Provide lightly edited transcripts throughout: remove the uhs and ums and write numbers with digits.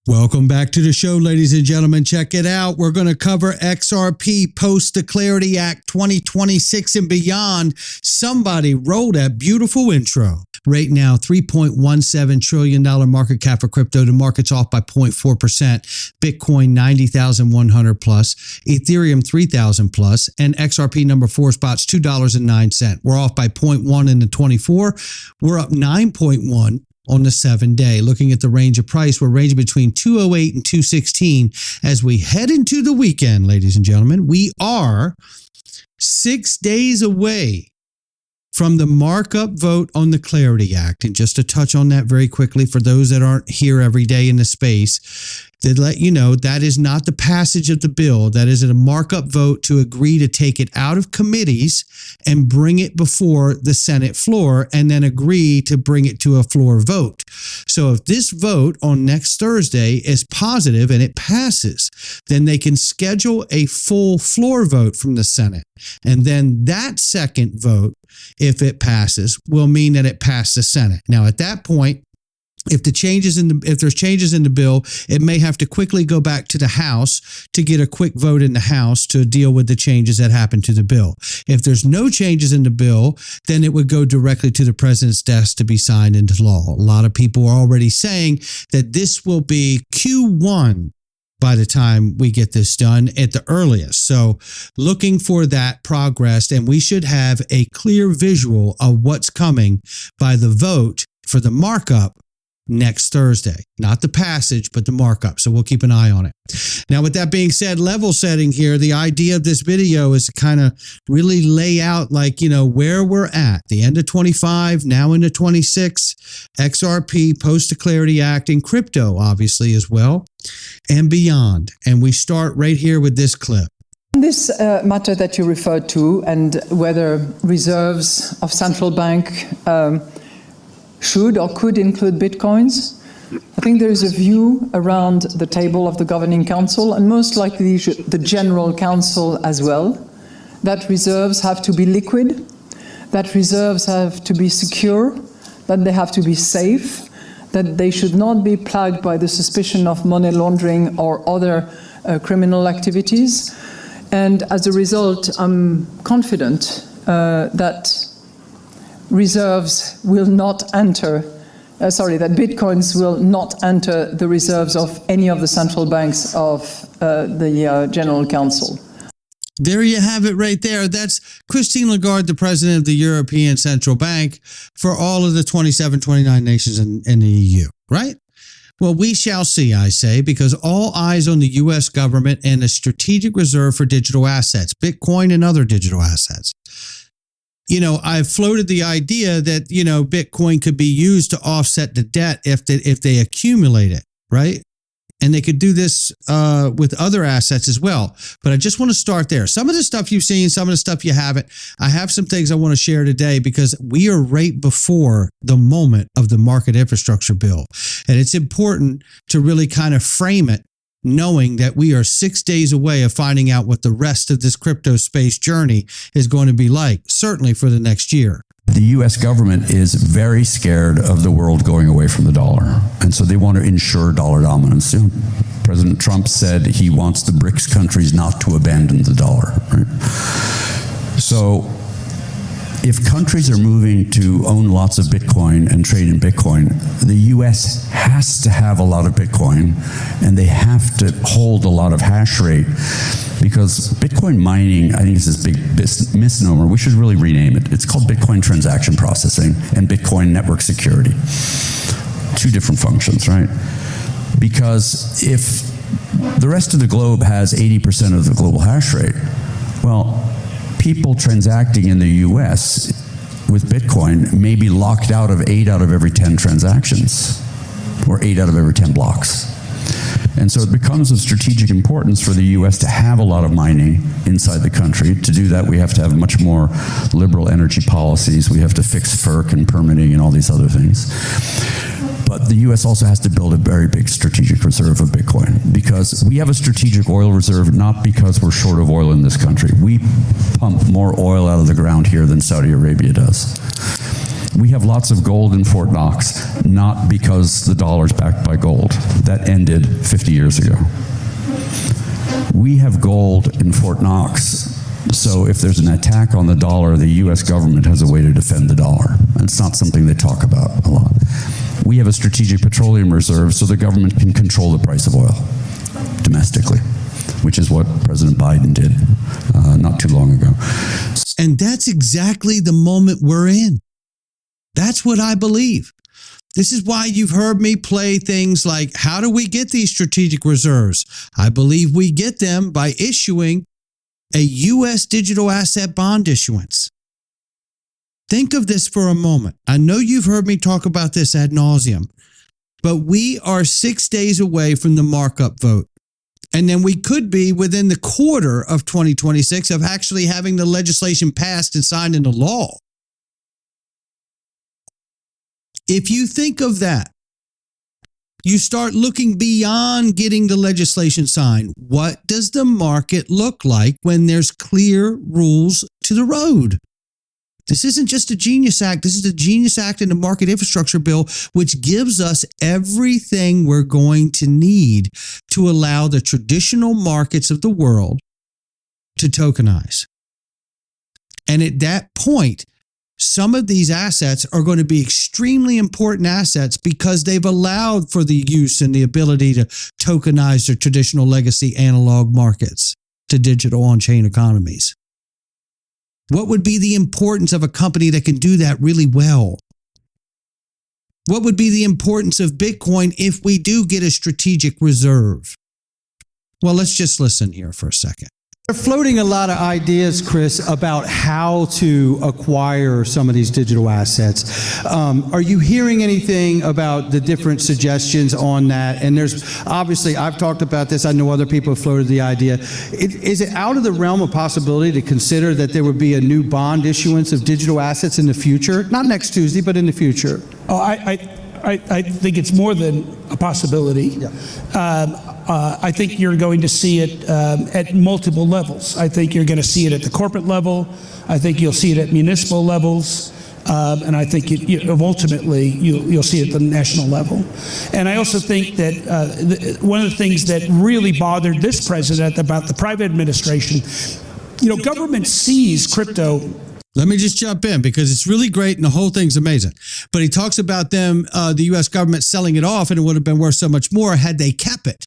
Welcome back to the show, ladies and gentlemen. Check it out. We're going to cover XRP post the Clarity Act 2026 and beyond. Somebody roll that beautiful intro. Right now, $3.17 trillion market cap for crypto. The market's off by 0.4%. Bitcoin 90,100 plus, Ethereum 3,000 plus, and XRP number 4 spots $2.09. We're off by 0.1 in the 24. We're up 9.1 on the 7-day. Looking at the range of price, we're ranging between 208 and 216 as we head into the weekend, ladies and gentlemen. We are 6 days away from the markup vote on the Clarity Act. And just to touch on that very quickly for those that aren't here every day in the space, to let you know that is not the passage of the bill. That is a markup vote to agree to take it out of committees and bring it before the Senate floor and then agree to bring it to a floor vote. So if this vote on next Thursday is positive and it passes, then they can schedule a full floor vote from the Senate. And then that second vote, if it passes, will mean that it passed the Senate. Now, at that point, if there's changes in the bill, it may have to quickly go back to the House to get a quick vote in the House to deal with the changes that happen to the bill. If there's no changes in the bill, then it would go directly to the president's desk to be signed into law. A lot of people are already saying that this will be Q1 by the time we get this done at the earliest. So looking for that progress, and we should have a clear visual of what's coming by the vote for the markup next Thursday. Not the passage, but the markup. So we'll keep an eye on it. Now, with that being said, level setting here, the idea of this video is to kind of really lay out where we're at. The end of 25, now into 26, XRP, post the Clarity Act, and crypto, obviously, as well, and beyond. And we start right here with this clip. This matter that you referred to, and whether reserves of central bank should or could include bitcoins, I think there is a view around the table of the Governing Council, and most likely the General Council as well, that reserves have to be liquid, that reserves have to be secure, that they have to be safe, that they should not be plagued by the suspicion of money laundering or other criminal activities. And as a result, I'm confident that reserves will not enter, that bitcoins will not enter the reserves of any of the central banks of the General Council. There you have it right there. That's Christine Lagarde, the president of the European Central Bank for all of the 27, 29 nations in the EU, right? Well, we shall see, I say, because all eyes on the U.S. government and a strategic reserve for digital assets, Bitcoin and other digital assets. I've floated the idea that, Bitcoin could be used to offset the debt if they accumulate it, right? And they could do this with other assets as well. But I just want to start there. Some of the stuff you've seen, some of the stuff you haven't. I have some things I want to share today because we are right before the moment of the market infrastructure bill. And it's important to really kind of frame it, knowing that we are 6 days away of finding out what the rest of this crypto space journey is going to be like, certainly for the next year. The U.S. government is very scared of the world going away from the dollar, and so they want to ensure dollar dominance. President Trump said he wants the BRICS countries not to abandon the dollar. Right? So if countries are moving to own lots of Bitcoin and trade in Bitcoin, the U.S. has to have a lot of Bitcoin, and they have to hold a lot of hash rate, because Bitcoin mining, I think, is this big misnomer. We should really rename it. It's called Bitcoin transaction processing and Bitcoin network security. Two different functions, right? Because if the rest of the globe has 80% of the global hash rate, well, people transacting in the US with Bitcoin may be locked out of 8 out of every 10 transactions, or 8 out of every 10 blocks. And so it becomes of strategic importance for the U.S. to have a lot of mining inside the country. To do that, we have to have much more liberal energy policies. We have to fix FERC and permitting and all these other things. But the U.S. also has to build a very big strategic reserve of Bitcoin, because we have a strategic oil reserve not because we're short of oil in this country. We pump more oil out of the ground here than Saudi Arabia does. We have lots of gold in Fort Knox, not because the dollar's backed by gold. That ended 50 years ago. We have gold in Fort Knox, so if there's an attack on the dollar, the U.S. government has a way to defend the dollar. And it's not something they talk about a lot. We have a strategic petroleum reserve, so the government can control the price of oil domestically, which is what President Biden did not too long ago. And that's exactly the moment we're in. That's what I believe. This is why you've heard me play things like, how do we get these strategic reserves? I believe we get them by issuing a U.S. digital asset bond issuance. Think of this for a moment. I know you've heard me talk about this ad nauseum, but we are 6 days away from the markup vote. And then we could be within the quarter of 2026 of actually having the legislation passed and signed into law. If you think of that, you start looking beyond getting the legislation signed. What does the market look like when there's clear rules to the road? This isn't just a Genius Act. This is the Genius Act and the Market Infrastructure Bill, which gives us everything we're going to need to allow the traditional markets of the world to tokenize. And at that point, some of these assets are going to be extremely important assets because they've allowed for the use and the ability to tokenize their traditional legacy analog markets to digital on-chain economies. What would be the importance of a company that can do that really well? What would be the importance of Bitcoin if we do get a strategic reserve? Well, let's just listen here for a second. They're floating a lot of ideas, Chris, about how to acquire some of these digital assets. Are you hearing anything about the different suggestions on that? And there's obviously, I've talked about this. I know other people have floated the idea. Is it out of the realm of possibility to consider that there would be a new bond issuance of digital assets in the future? Not next Tuesday, but in the future. Oh, I think it's more than a possibility. Yeah. I think you're going to see it at multiple levels. I think you're going to see it at the corporate level. I think you'll see it at municipal levels. And I think ultimately you'll see it at the national level. And I also think that one of the things that really bothered this president about the private administration, government sees crypto. Let me just jump in because it's really great and the whole thing's amazing. But he talks about them, the U.S. government selling it off, and it would have been worth so much more had they kept it.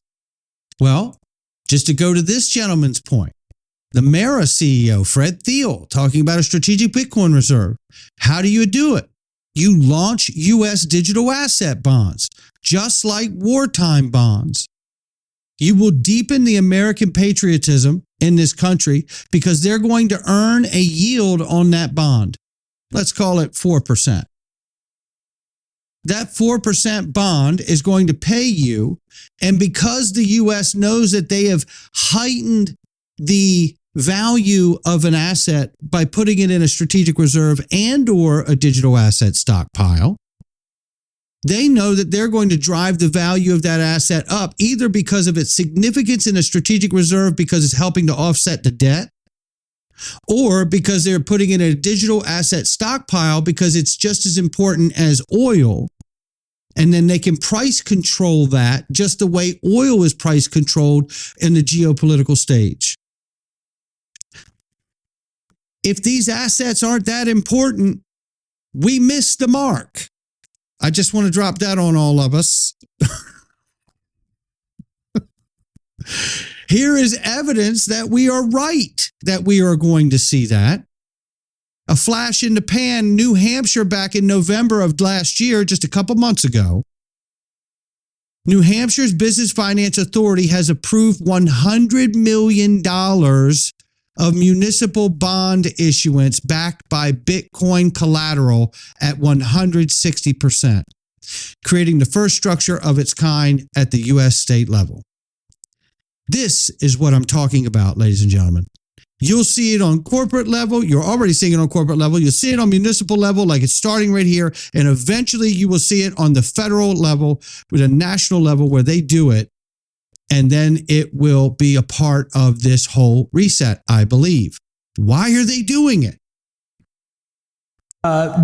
Well, just to go to this gentleman's point, the Mara CEO, Fred Thiel, talking about a strategic Bitcoin reserve. How do you do it? You launch U.S. digital asset bonds, just like wartime bonds. You will deepen the American patriotism in this country because they're going to earn a yield on that bond. Let's call it 4%. That 4% bond is going to pay you. And because the U.S. knows that they have heightened the value of an asset by putting it in a strategic reserve and or a digital asset stockpile, they know that they're going to drive the value of that asset up, either because of its significance in a strategic reserve because it's helping to offset the debt, or because they're putting it in a digital asset stockpile because it's just as important as oil. And then they can price control that just the way oil is price controlled in the geopolitical stage. If these assets aren't that important, we miss the mark. I just want to drop that on all of us. Here is evidence that we are right, that we are going to see that. A flash in the pan, New Hampshire back in November of last year, just a couple months ago. New Hampshire's Business Finance Authority has approved $100 million of municipal bond issuance backed by Bitcoin collateral at 160%, creating the first structure of its kind at the U.S. state level. This is what I'm talking about, ladies and gentlemen. You'll see it on corporate level. You're already seeing it on corporate level. You'll see it on municipal level, like it's starting right here. And eventually you will see it on the federal level, with a national level where they do it. And then it will be a part of this whole reset, I believe. Why are they doing it?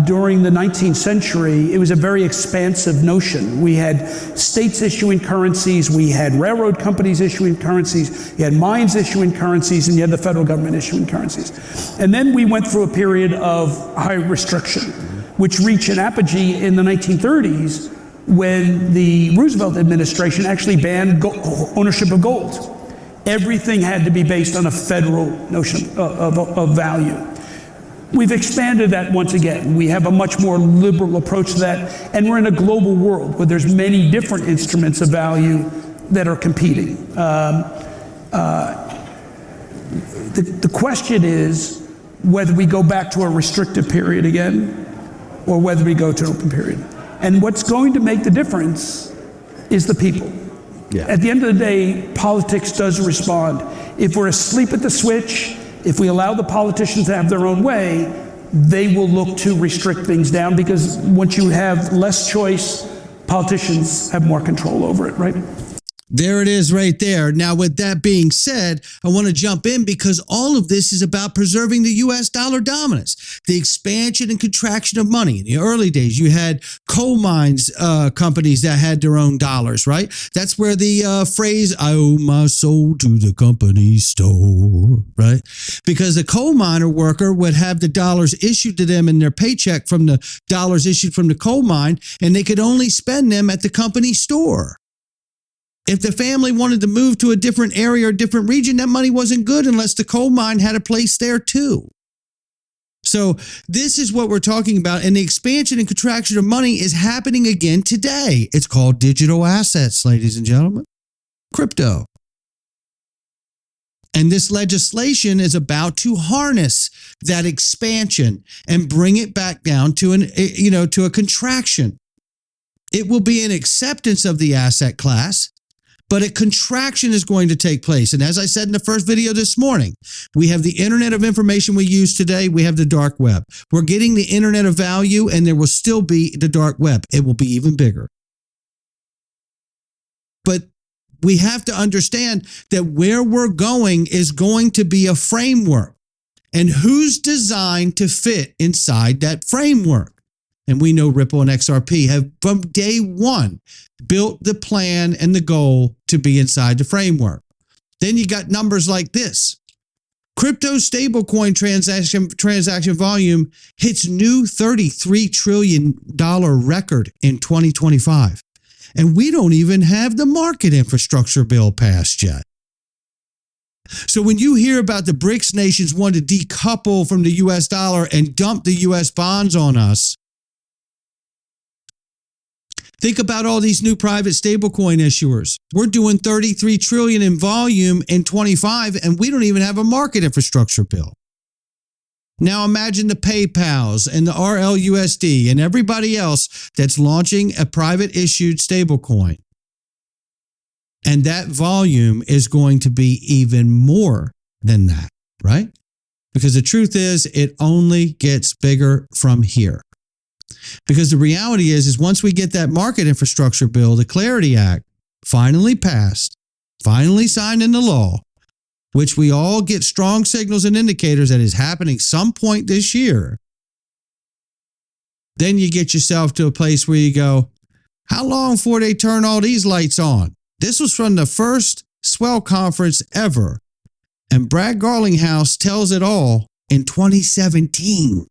During the 19th century, it was a very expansive notion. We had states issuing currencies, we had railroad companies issuing currencies, you had mines issuing currencies, and you had the federal government issuing currencies. And then we went through a period of high restriction, which reached an apogee in the 1930s when the Roosevelt administration actually banned ownership of gold. Everything had to be based on a federal notion of value. We've expanded that once again. We have a much more liberal approach to that, and we're in a global world where there's many different instruments of value that are competing. The question is whether we go back to a restrictive period again, or whether we go to an open period. And what's going to make the difference is the people. Yeah. At the end of the day, politics does respond. If we're asleep at the switch, if we allow the politicians to have their own way, they will look to restrict things down, because once you have less choice, politicians have more control over it, right? There it is right there. Now, with that being said, I want to jump in because all of this is about preserving the U.S. dollar dominance, the expansion and contraction of money. In the early days, you had coal mines companies that had their own dollars, right? That's where the phrase, I owe my soul to the company store, right? Because the coal miner worker would have the dollars issued to them in their paycheck from the dollars issued from the coal mine, and they could only spend them at the company store. If the family wanted to move to a different area or a different region, that money wasn't good unless the coal mine had a place there too. So this is what we're talking about. And the expansion and contraction of money is happening again today. It's called digital assets, ladies and gentlemen. Crypto. And this legislation is about to harness that expansion and bring it back down to a contraction. It will be an acceptance of the asset class, but a contraction is going to take place. And as I said in the first video this morning, we have the internet of information we use today. We have the dark web. We're getting the internet of value, and there will still be the dark web. It will be even bigger. But we have to understand that where we're going is going to be a framework. And who's designed to fit inside that framework? And we know Ripple and XRP have from day one built the plan and the goal to be inside the framework. Then you got numbers like this. Crypto stablecoin transaction volume hits new $33 trillion record in 2025. And we don't even have the market infrastructure bill passed yet. So when you hear about the BRICS nations want to decouple from the US dollar and dump the US bonds on us, think about all these new private stablecoin issuers. We're doing 33 trillion in volume in 25, and we don't even have a market infrastructure bill. Now imagine the PayPals and the RLUSD and everybody else that's launching a private issued stablecoin. And that volume is going to be even more than that, right? Because the truth is, it only gets bigger from here. Because the reality is once we get that market infrastructure bill, the Clarity Act, finally passed, finally signed into law, which we all get strong signals and indicators that is happening some point this year, then you get yourself to a place where you go, how long before they turn all these lights on? This was from the first Swell conference ever. And Brad Garlinghouse tells it all in 2017.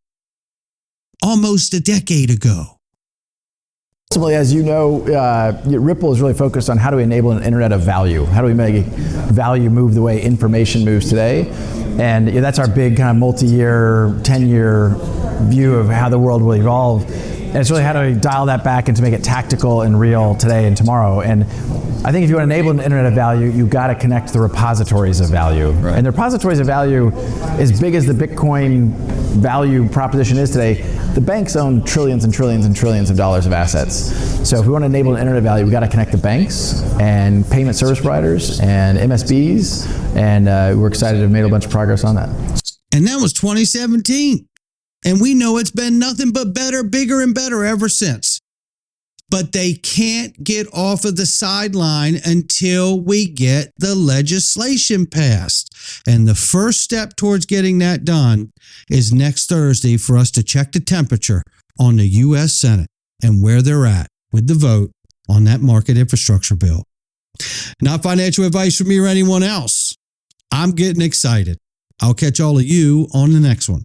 Almost a decade ago. Ultimately, as you know, Ripple is really focused on how do we enable an internet of value? How do we make value move the way information moves today? And that's our big kind of multi-year, 10-year view of how the world will evolve. And it's really how do we dial that back and to make it tactical and real today and tomorrow. And I think if you want to enable an internet of value, you've got to connect the repositories of value. Right. And the repositories of value, as big as the Bitcoin value proposition is today, the banks own trillions and trillions and trillions of dollars of assets. So if we want to enable an internet of value, we've got to connect the banks and payment service providers and MSBs. And we're excited to have made a bunch of progress on that. And that was 2017. And we know it's been nothing but better, bigger, and better ever since. but they can't get off of the sideline until we get the legislation passed. And the first step towards getting that done is next Thursday for us to check the temperature on the U.S. Senate and where they're at with the vote on that market infrastructure bill. Not financial advice from me or anyone else. I'm getting excited. I'll catch all of you on the next one.